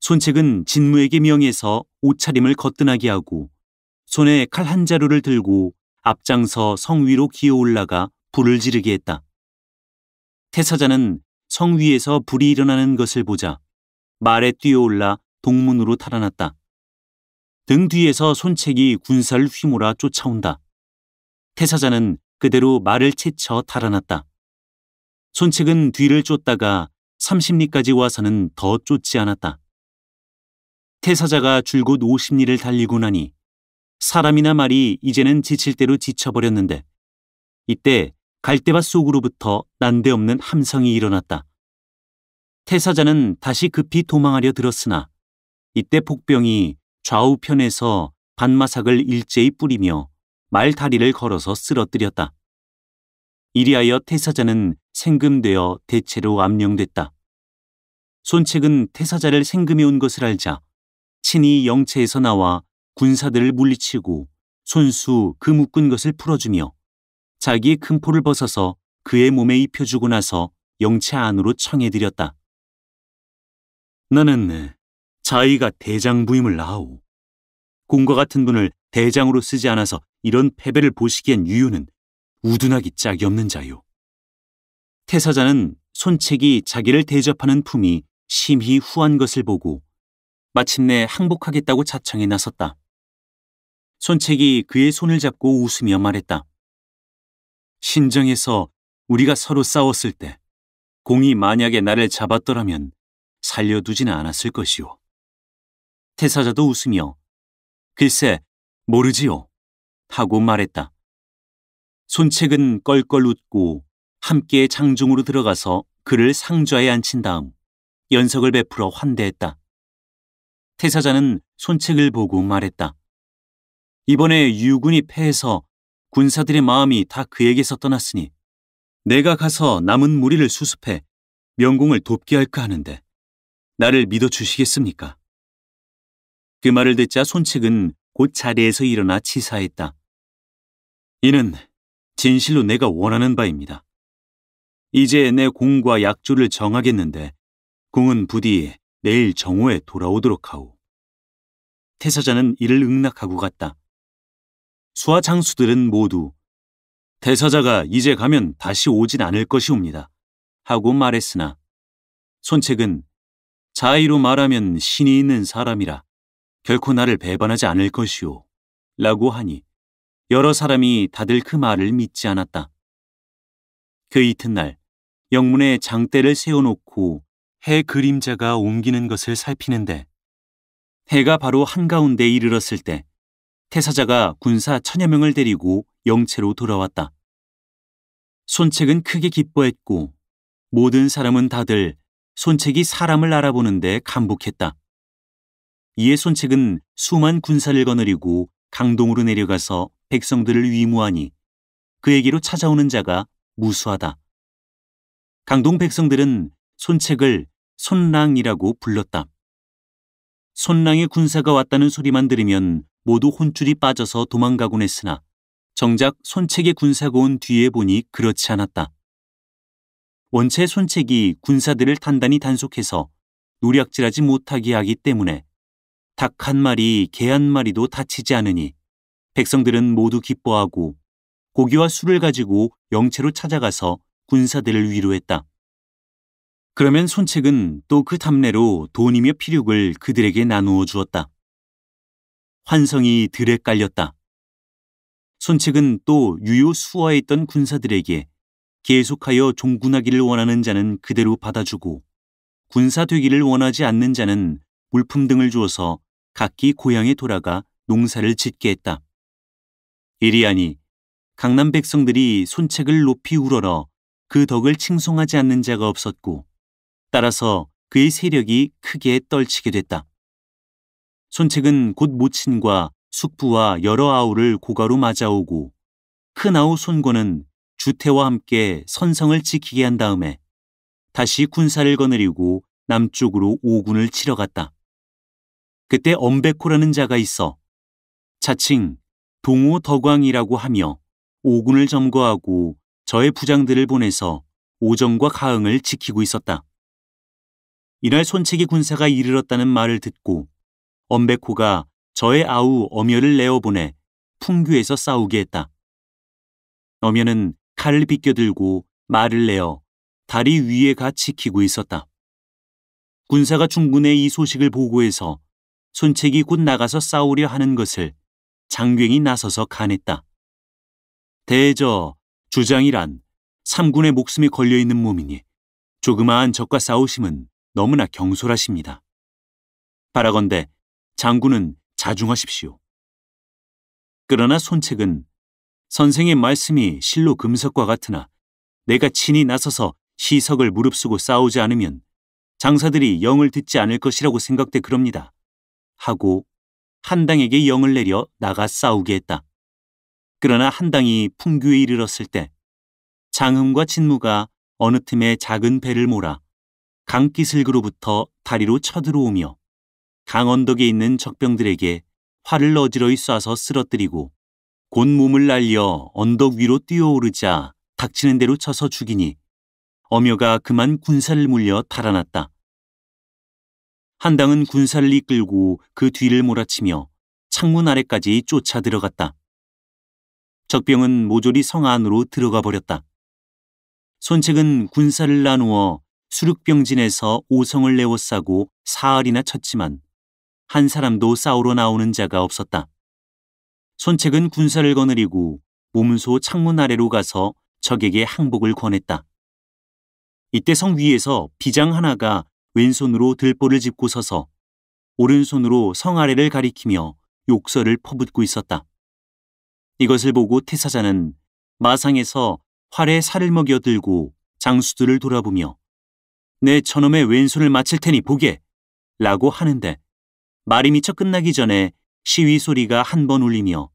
손책은 진무에게 명해서 옷차림을 거뜬하게 하고 손에 칼 한 자루를 들고 앞장서 성 위로 기어 올라가 불을 지르게 했다. 태사자는 성 위에서 불이 일어나는 것을 보자 말에 뛰어올라 동문으로 달아났다. 등 뒤에서 손책이 군사를 휘몰아 쫓아온다. 태사자는 그대로 말을 채쳐 달아났다. 손책은 뒤를 쫓다가 30리까지 와서는 더 쫓지 않았다. 태사자가 줄곧 50리를 달리고 나니 사람이나 말이 이제는 지칠 대로 지쳐버렸는데 이때 갈대밭 속으로부터 난데없는 함성이 일어났다. 태사자는 다시 급히 도망하려 들었으나 이때 복병이 좌우편에서 반마삭을 일제히 뿌리며 말 다리를 걸어서 쓰러뜨렸다. 이리하여 태사자는 생금되어 대체로 암령됐다. 손책은 태사자를 생금해 온 것을 알자 친히 영체에서 나와 군사들을 물리치고 손수 그 묶은 것을 풀어주며 자기의 금포를 벗어서 그의 몸에 입혀주고 나서 영체 안으로 청해드렸다. 나는 자의가 대장 부임을 아오. 공과 같은 분을 대장으로 쓰지 않아서 이런 패배를 보시기엔 유효는 우둔하기 짝이 없는 자요. 태사자는 손책이 자기를 대접하는 품이 심히 후한 것을 보고 마침내 항복하겠다고 자청에 나섰다. 손책이 그의 손을 잡고 웃으며 말했다. 신정에서 우리가 서로 싸웠을 때 공이 만약에 나를 잡았더라면 살려두지는 않았을 것이오. 태사자도 웃으며 글쎄 모르지요 하고 말했다. 손책은 껄껄 웃고 함께 장중으로 들어가서 그를 상좌에 앉힌 다음 연석을 베풀어 환대했다. 태사자는 손책을 보고 말했다. 이번에 유군이 패해서 군사들의 마음이 다 그에게서 떠났으니 내가 가서 남은 무리를 수습해 명공을 돕게 할까 하는데 나를 믿어주시겠습니까? 그 말을 듣자 손책은 곧 자리에서 일어나 치사했다. 이는 진실로 내가 원하는 바입니다. 이제 내 공과 약조를 정하겠는데 공은 부디 내일 정오에 돌아오도록 하오. 태사자는 이를 응낙하고 갔다. 수하 장수들은 모두 태사자가 이제 가면 다시 오진 않을 것이옵니다 하고 말했으나 손책은 자의로 말하면 신이 있는 사람이라 결코 나를 배반하지 않을 것이오 라고 하니 여러 사람이 다들 그 말을 믿지 않았다. 그 이튿날 영문에 장대를 세워놓고 해 그림자가 옮기는 것을 살피는데 해가 바로 한가운데에 이르렀을 때 태사자가 군사 1000여 명을 데리고 영채로 돌아왔다. 손책은 크게 기뻐했고 모든 사람은 다들 손책이 사람을 알아보는데 감복했다. 이에 손책은 수만 군사를 거느리고 강동으로 내려가서 백성들을 위무하니 그에게로 찾아오는 자가 무수하다. 강동 백성들은 손책을 손랑이라고 불렀다. 손랑의 군사가 왔다는 소리만 들으면 모두 혼쭐이 빠져서 도망가곤 했으나 정작 손책의 군사가 온 뒤에 보니 그렇지 않았다. 원체 손책이 군사들을 단단히 단속해서 노략질하지 못하게 하기 때문에 닭 한 마리, 개 한 마리도 다치지 않으니 백성들은 모두 기뻐하고 고기와 술을 가지고 영채로 찾아가서 군사들을 위로했다. 그러면 손책은 또 그 탐내로 돈이며 피륙을 그들에게 나누어 주었다. 환성이 들에 깔렸다. 손책은 또 유효 수하에 있던 군사들에게 계속하여 종군하기를 원하는 자는 그대로 받아주고 군사 되기를 원하지 않는 자는 물품 등을 주어서 각기 고향에 돌아가 농사를 짓게 했다. 이리하니 강남 백성들이 손책을 높이 우러러 그 덕을 칭송하지 않는 자가 없었고 따라서 그의 세력이 크게 떨치게 됐다. 손책은 곧 모친과 숙부와 여러 아우를 고가로 맞아오고 큰 아우 손권은 주태와 함께 선성을 지키게 한 다음에 다시 군사를 거느리고 남쪽으로 오군을 치러 갔다. 그때 엄백호라는 자가 있어 자칭 동호덕왕이라고 하며 오군을 점거하고 저의 부장들을 보내서 오정과 가흥을 지키고 있었다. 이날 손책의 군사가 이르렀다는 말을 듣고 엄백호가 저의 아우 엄여를 내어보내 풍규에서 싸우게 했다. 엄여는 칼을 비껴들고 말을 내어 다리 위에 가 지키고 있었다. 군사가 중군에 이 소식을 보고해서 손책이 곧 나가서 싸우려 하는 것을 장병이 나서서 간했다. 대저, 주장이란 삼군의 목숨이 걸려있는 몸이니 조그마한 적과 싸우심은 너무나 경솔하십니다. 바라건대 장군은 자중하십시오. 그러나 손책은 선생의 말씀이 실로 금석과 같으나 내가 친히 나서서 시석을 무릅쓰고 싸우지 않으면 장사들이 영을 듣지 않을 것이라고 생각돼 그럽니다. 하고 한당에게 영을 내려 나가 싸우게 했다. 그러나 한당이 풍규에 이르렀을 때 장흥과 진무가 어느 틈에 작은 배를 몰아 강기슭으로부터 다리로 쳐들어오며 강언덕에 있는 적병들에게 활을 어지러이 쏴서 쓰러뜨리고 곧 몸을 날려 언덕 위로 뛰어오르자 닥치는 대로 쳐서 죽이니 엄여가 그만 군사를 물려 달아났다. 한당은 군사를 이끌고 그 뒤를 몰아치며 창문 아래까지 쫓아 들어갔다. 적병은 모조리 성 안으로 들어가 버렸다. 손책은 군사를 나누어 수륙병진에서 오성을 내워싸고 사흘이나 쳤지만 한 사람도 싸우러 나오는 자가 없었다. 손책은 군사를 거느리고 몸소 창문 아래로 가서 적에게 항복을 권했다. 이때 성 위에서 비장 하나가 왼손으로 들보를 짚고 서서 오른손으로 성 아래를 가리키며 욕설을 퍼붓고 있었다. 이것을 보고 태사자는 마상에서 활에 살을 먹여 들고 장수들을 돌아보며 내 저놈의 왼손을 맞힐 테니 보게! 라고 하는데 말이 미처 끝나기 전에 시위 소리가 한 번 울리며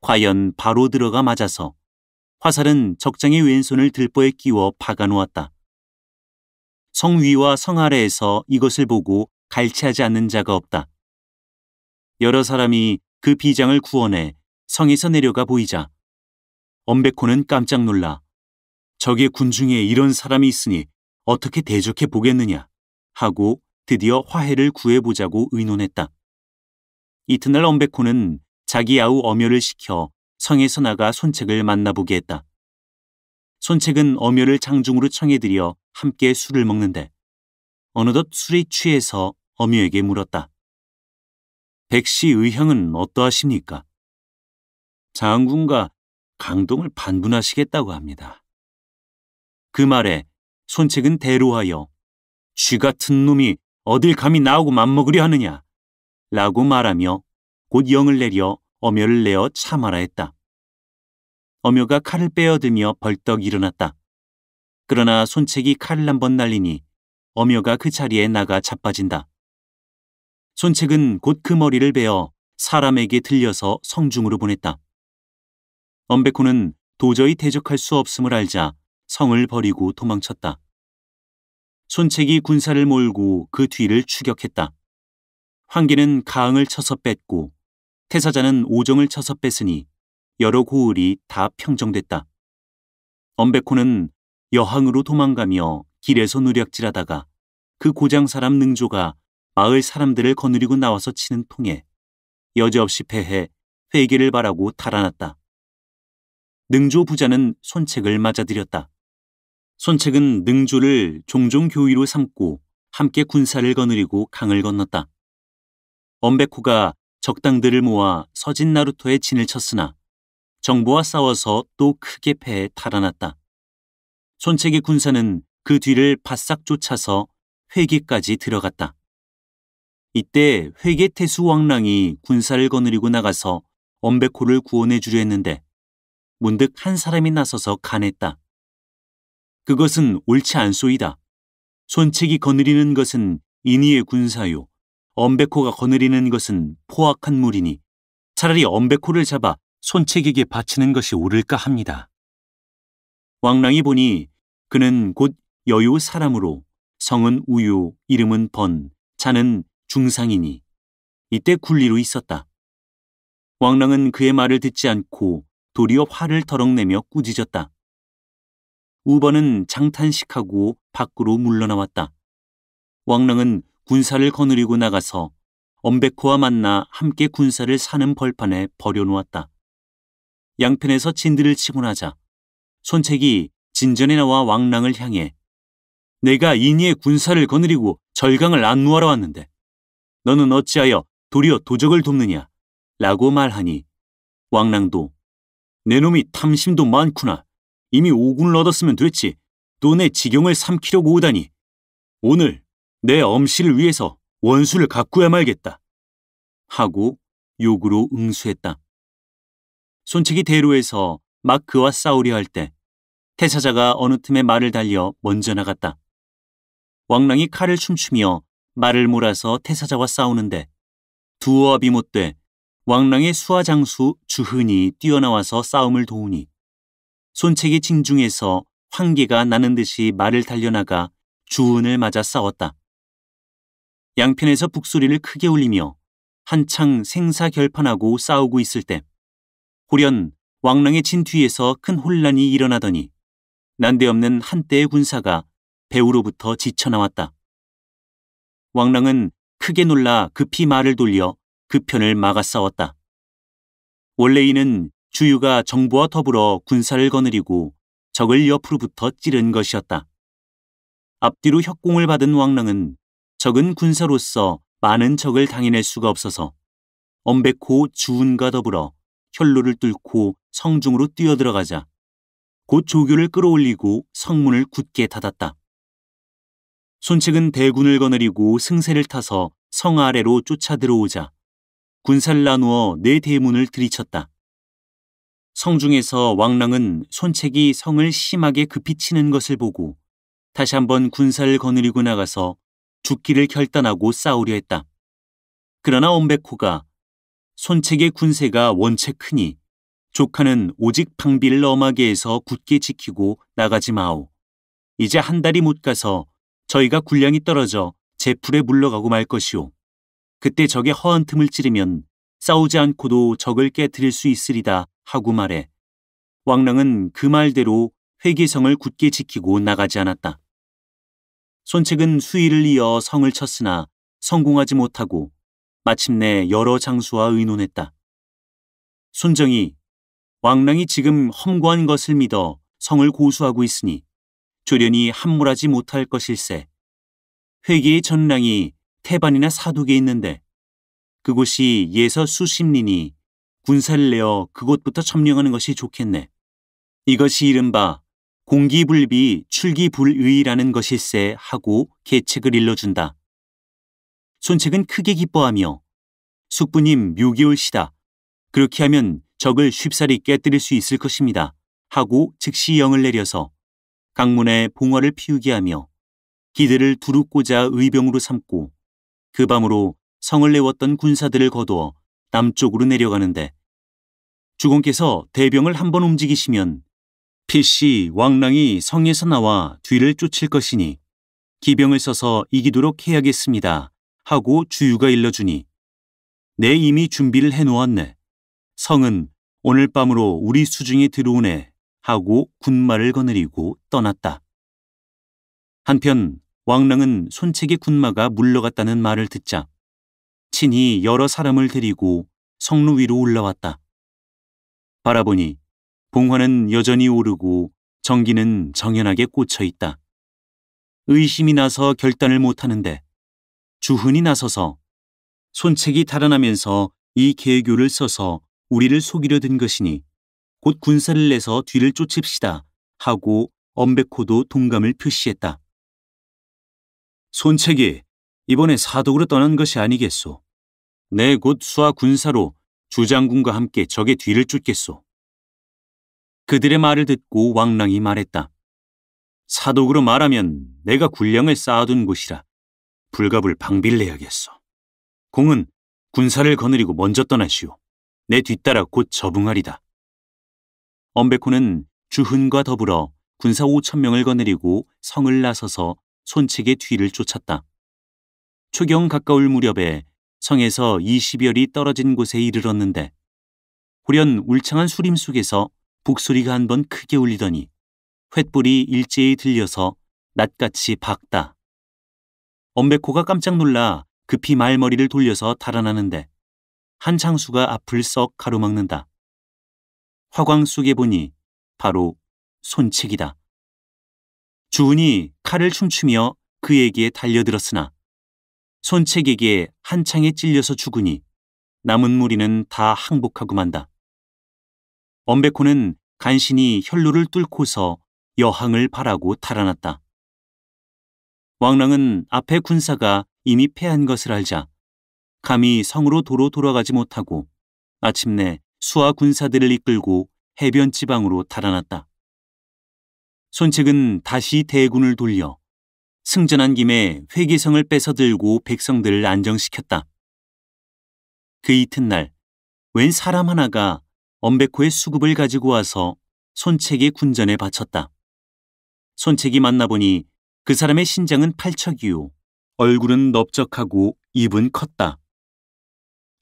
과연 바로 들어가 맞아서 화살은 적장의 왼손을 들보에 끼워 박아 놓았다. 성 위와 성 아래에서 이것을 보고 갈치하지 않는 자가 없다. 여러 사람이 그 비장을 구원해 성에서 내려가 보이자 엄베코는 깜짝 놀라 적의 군중에 이런 사람이 있으니 어떻게 대적해 보겠느냐 하고 드디어 화해를 구해보자고 의논했다. 이튿날 엄베코는 자기 아우 엄여를 시켜 성에서 나가 손책을 만나보게 했다. 손책은 엄여를 장중으로 청해들여 함께 술을 먹는데 어느덧 술에 취해서 엄여에게 물었다. 백시 의형은 어떠하십니까? 장군과 강동을 반분하시겠다고 합니다. 그 말에 손책은 대로하여 쥐 같은 놈이 어딜 감히 나오고 맘먹으려 하느냐 라고 말하며 곧 영을 내려 엄여를 내어 참아라 했다. 엄여가 칼을 빼어들며 벌떡 일어났다. 그러나 손책이 칼을 한번 날리니 엄여가 그 자리에 나가 자빠진다. 손책은 곧 그 머리를 베어 사람에게 들려서 성중으로 보냈다. 엄베코는 도저히 대적할 수 없음을 알자 성을 버리고 도망쳤다. 손책이 군사를 몰고 그 뒤를 추격했다. 황계는 가응을 쳐서 뺐고 태사자는 오정을 쳐서 뺐으니 여러 고을이 다 평정됐다. 엄베코는 여항으로 도망가며 길에서 누략질하다가 그 고장 사람 능조가 마을 사람들을 거느리고 나와서 치는 통에 여지없이 패해 회개를 바라고 달아났다. 능조 부자는 손책을 맞아들였다. 손책은 능조를 종종 교의로 삼고 함께 군사를 거느리고 강을 건넜다. 엄베코가 적당들을 모아 서진 나루토에 진을 쳤으나 정보와 싸워서 또 크게 패해 달아났다. 손책의 군사는 그 뒤를 바싹 쫓아서 회계까지 들어갔다. 이때 회계 태수 왕랑이 군사를 거느리고 나가서 엄베코를 구원해 주려 했는데 문득 한 사람이 나서서 간했다. 그것은 옳지 않소이다. 손책이 거느리는 것은 인의의 군사요. 엄베코가 거느리는 것은 포악한 무리니 차라리 엄베코를 잡아 손책에게 바치는 것이 옳을까 합니다. 왕랑이 보니 그는 곧 여요 사람으로 성은 우요, 이름은 번, 자는 중상이니 이때 굴리로 있었다. 왕랑은 그의 말을 듣지 않고 도리어 화를 덜럭내며 꾸짖었다. 우번은 장탄식하고 밖으로 물러나왔다. 왕랑은 군사를 거느리고 나가서 엄베코와 만나 함께 군사를 사는 벌판에 버려놓았다. 양편에서 진들을 치고 나자 손책이 진전에 나와 왕랑을 향해 내가 인의의 군사를 거느리고 절강을 안무하러 왔는데 너는 어찌하여 도리어 도적을 돕느냐 라고 말하니 왕랑도 내 놈이 탐심도 많구나. 이미 오군을 얻었으면 됐지. 또 내 지경을 삼키려고 오다니. 오늘 내 엄씨를 위해서 원수를 가꾸야 말겠다. 하고 욕으로 응수했다. 손책이 대로에서 막 그와 싸우려 할 때 태사자가 어느 틈에 말을 달려 먼저 나갔다. 왕랑이 칼을 춤추며 말을 몰아서 태사자와 싸우는데 두어압이 못돼 왕랑의 수하장수 주흔이 뛰어나와서 싸움을 도우니 손책의 징중에서 황계가 나는 듯이 말을 달려나가 주흔을 맞아 싸웠다. 양편에서 북소리를 크게 울리며 한창 생사결판하고 싸우고 있을 때 호련 왕랑의 진 뒤에서 큰 혼란이 일어나더니 난데없는 한때의 군사가 배후로부터 지쳐나왔다. 왕랑은 크게 놀라 급히 말을 돌려 그 편을 막아 싸웠다. 원래 이는 주유가 정부와 더불어 군사를 거느리고 적을 옆으로부터 찌른 것이었다. 앞뒤로 협공을 받은 왕랑은 적은 군사로서 많은 적을 당해낼 수가 없어서 엄베코 주운과 더불어 혈로를 뚫고 성중으로 뛰어들어가자 곧 조교를 끌어올리고 성문을 굳게 닫았다. 손책은 대군을 거느리고 승세를 타서 성 아래로 쫓아 들어오자 군사를 나누어 네 대문을 들이쳤다. 성중에서 왕랑은 손책이 성을 심하게 급히 치는 것을 보고 다시 한번 군사를 거느리고 나가서 죽기를 결단하고 싸우려 했다. 그러나 엄베코가 손책의 군세가 원체 크니 조카는 오직 방비를 엄하게 해서 굳게 지키고 나가지 마오. 이제 한 달이 못 가서 저희가 군량이 떨어져 제풀에 물러가고 말 것이오. 그때 적의 허한 틈을 찌르면 싸우지 않고도 적을 깨뜨릴 수 있으리다 하고 말해 왕랑은 그 말대로 회계성을 굳게 지키고 나가지 않았다. 손책은 수일을 이어 성을 쳤으나 성공하지 못하고 마침내 여러 장수와 의논했다. 손정이 왕랑이 지금 험고한 것을 믿어 성을 고수하고 있으니 조련이 함몰하지 못할 것일세. 회계의 전랑이 태반이나 사독에 있는데 그곳이 예서 수십리니 군사를 내어 그곳부터 점령하는 것이 좋겠네. 이것이 이른바 공기불비 출기불의라는 것일세 하고 계책을 일러준다. 손책은 크게 기뻐하며 숙부님 묘기올시다. 그렇게 하면 적을 쉽사리 깨뜨릴 수 있을 것입니다. 하고 즉시 영을 내려서 강문에 봉화를 피우게 하며 기대를 두루 꽂아 의병으로 삼고 그 밤으로 성을 내웠던 군사들을 거두어 남쪽으로 내려가는데 주공께서 대병을 한번 움직이시면 필시 왕랑이 성에서 나와 뒤를 쫓을 것이니 기병을 써서 이기도록 해야겠습니다. 하고 주유가 일러주니 내 이미 준비를 해놓았네. 성은 오늘 밤으로 우리 수중에 들어오네. 하고 군마를 거느리고 떠났다. 한편 왕랑은 손책의 군마가 물러갔다는 말을 듣자 친히 여러 사람을 데리고 성로 위로 올라왔다. 바라보니 봉화는 여전히 오르고 정기는 정연하게 꽂혀 있다. 의심이 나서 결단을 못하는데 주흔이 나서서 손책이 달아나면서 이 계교를 써서 우리를 속이려 든 것이니 곧 군사를 내서 뒤를 쫓읍시다 하고 엄베코도 동감을 표시했다. 손책이 이번에 사독으로 떠난 것이 아니겠소. 내 곧 수하 군사로 주장군과 함께 적의 뒤를 쫓겠소. 그들의 말을 듣고 왕랑이 말했다. 사독으로 말하면 내가 군량을 쌓아둔 곳이라 불갑을 방비를 내야겠소. 공은 군사를 거느리고 먼저 떠나시오. 내 뒤따라 곧 접응하리다. 엄베코는 주흔과 더불어 군사 5,000명을 거느리고 성을 나서서 손책의 뒤를 쫓았다. 초경 가까울 무렵에 성에서 20여리 떨어진 곳에 이르렀는데 호련 울창한 수림 속에서 북소리가 한번 크게 울리더니 횃불이 일제히 들려서 낫같이 박다. 엄베코가 깜짝 놀라 급히 말머리를 돌려서 달아나는데 한 장수가 앞을 썩 가로막는다. 화광 속에 보니 바로 손책이다. 주은이 칼을 춤추며 그에게 달려들었으나 손책에게 한 창에 찔려서 죽으니 남은 무리는 다 항복하고 만다. 엄베코는 간신히 혈로를 뚫고서 여항을 바라고 달아났다. 왕랑은 앞에 군사가 이미 패한 것을 알자 감히 성으로 도로 돌아가지 못하고 마침내 수하 군사들을 이끌고 해변 지방으로 달아났다. 손책은 다시 대군을 돌려 승전한 김에 회계성을 뺏어들고 백성들을 안정시켰다. 그 이튿날 웬 사람 하나가 엄베코의 수급을 가지고 와서 손책의 군전에 바쳤다. 손책이 만나보니 그 사람의 신장은 팔척이요 얼굴은 넓적하고 입은 컸다.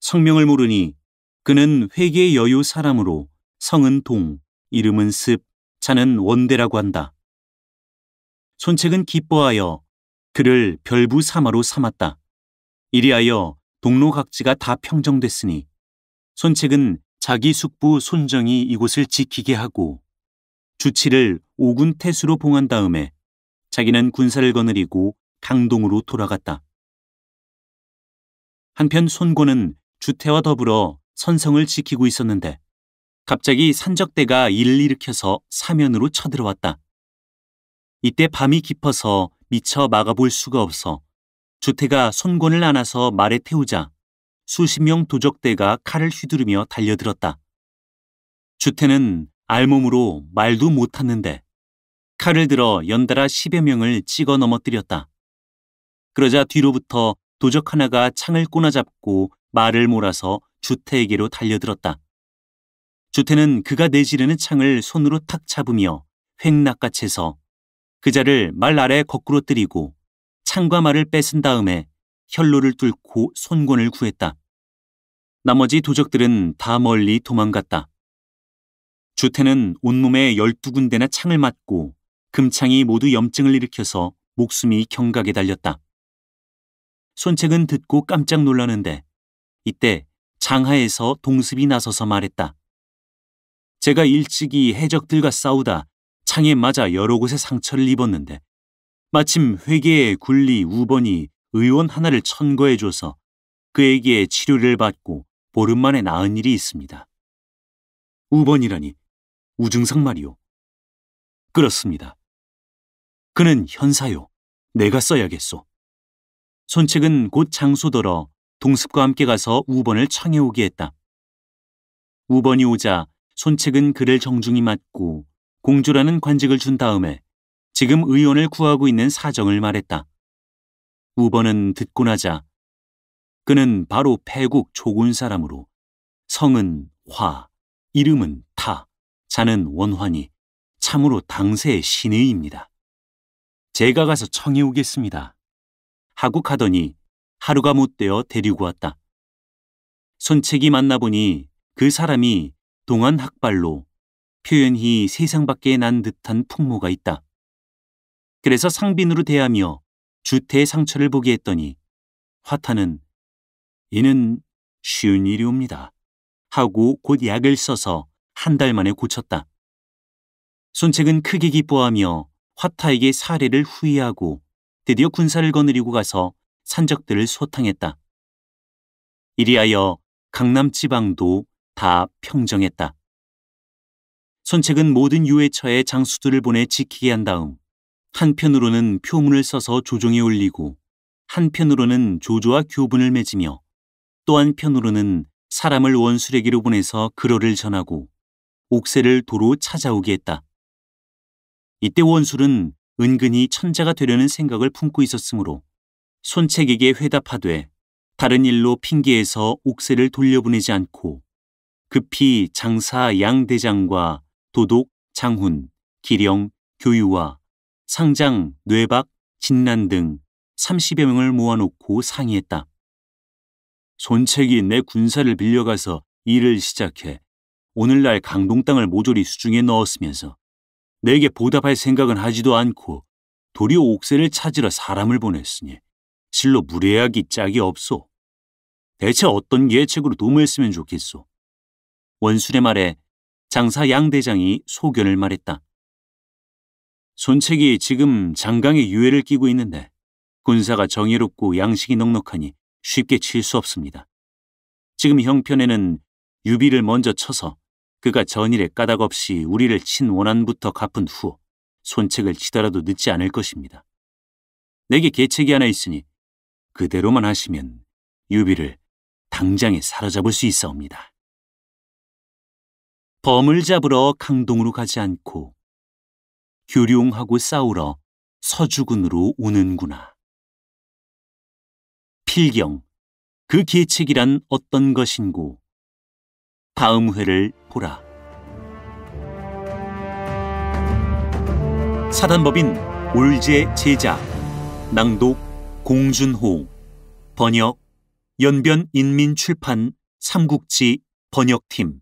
성명을 모르니 그는 회계의 여요 사람으로 성은 동, 이름은 습, 자는 원대라고 한다. 손책은 기뻐하여 그를 별부 사마로 삼았다. 이리하여 동로 각지가 다 평정됐으니 손책은 자기 숙부 손정이 이곳을 지키게 하고 주치를 5군 태수로 봉한 다음에 자기는 군사를 거느리고 강동으로 돌아갔다. 한편 손고는 주태와 더불어 선성을 지키고 있었는데 갑자기 산적대가 이를 일으켜서 사면으로 쳐들어왔다. 이때 밤이 깊어서 미처 막아볼 수가 없어 주태가 손권을 안아서 말에 태우자 수십 명 도적대가 칼을 휘두르며 달려들었다. 주태는 알몸으로 말도 못탔는데 칼을 들어 연달아 10여 명을 찍어 넘어뜨렸다. 그러자 뒤로부터 도적 하나가 창을 꼬나잡고 말을 몰아서 주태에게로 달려들었다. 주태는 그가 내지르는 창을 손으로 탁 잡으며 획 낚아채서 그자를 말 아래 거꾸로 때리고 창과 말을 뺏은 다음에 혈로를 뚫고 손권을 구했다. 나머지 도적들은 다 멀리 도망갔다. 주태는 온몸에 12군데나 창을 맞고 금창이 모두 염증을 일으켜서 목숨이 경각에 달렸다. 손책은 듣고 깜짝 놀라는데 이때 장하에서 동습이 나서서 말했다. 제가 일찍이 해적들과 싸우다 창에 맞아 여러 곳에 상처를 입었는데 마침 회계의 굴리 우번이 의원 하나를 천거해줘서 그에게 치료를 받고 보름 만에 나은 일이 있습니다. 우번이라니 우증상 말이오. 그렇습니다. 그는 현사요. 내가 써야겠소. 손책은 곧 장소더러 동습과 함께 가서 우번을 청해오게 했다. 우번이 오자 손책은 그를 정중히 맞고 공주라는 관직을 준 다음에 지금 의원을 구하고 있는 사정을 말했다. 우번은 듣고 나자 그는 바로 패국 조군 사람으로 성은 화, 이름은 타, 자는 원환이 참으로 당세의 신의입니다. 제가 가서 청해오겠습니다. 하고 가더니 하루가 못되어 데리고 왔다. 손책이 만나보니 그 사람이 동안 학발로 표현히 세상 밖에 난 듯한 풍모가 있다. 그래서 상빈으로 대하며 주태의 상처를 보게 했더니 화타는 이는 쉬운 일이옵니다 하고 곧 약을 써서 한 달 만에 고쳤다. 손책은 크게 기뻐하며 화타에게 사례를 후의하고 드디어 군사를 거느리고 가서 산적들을 소탕했다. 이리하여 강남 지방도 다 평정했다. 손책은 모든 유해처에 장수들을 보내 지키게 한 다음 한편으로는 표문을 써서 조정에 올리고 한편으로는 조조와 교분을 맺으며 또 한편으로는 사람을 원수레기로 보내서 글어를 전하고 옥새를 도로 찾아오게 했다. 이때 원술은 은근히 천자가 되려는 생각을 품고 있었으므로 손책에게 회답하되 다른 일로 핑계해서 옥새를 돌려보내지 않고 급히 장사 양대장과 도독, 장훈, 기령, 교유와 상장, 뇌박, 진란 등 30여 명을 모아놓고 상의했다. 손책이 내 군사를 빌려가서 일을 시작해 오늘날 강동 땅을 모조리 수중에 넣었으면서 내게 보답할 생각은 하지도 않고 도리어 옥새를 찾으러 사람을 보냈으니 실로 무례하기 짝이 없소. 대체 어떤 계책으로 도모했으면 좋겠소. 원술의 말에 장사 양대장이 소견을 말했다. 손책이 지금 장강에 유해를 끼고 있는데 군사가 정의롭고 양식이 넉넉하니 쉽게 칠 수 없습니다. 지금 형편에는 유비를 먼저 쳐서 그가 전일에 까닭 없이 우리를 친 원한부터 갚은 후 손책을 치더라도 늦지 않을 것입니다. 내게 계책이 하나 있으니 그대로만 하시면 유비를 당장에 사로잡을 수 있사옵니다. 범을 잡으러 강동으로 가지 않고 교룡하고 싸우러 서주군으로 오는구나. 필경, 그 계책이란 어떤 것인고 다음 회를 보라. 사단법인 올제 제작, 낭독 공준호, 번역 연변인민출판 삼국지 번역팀.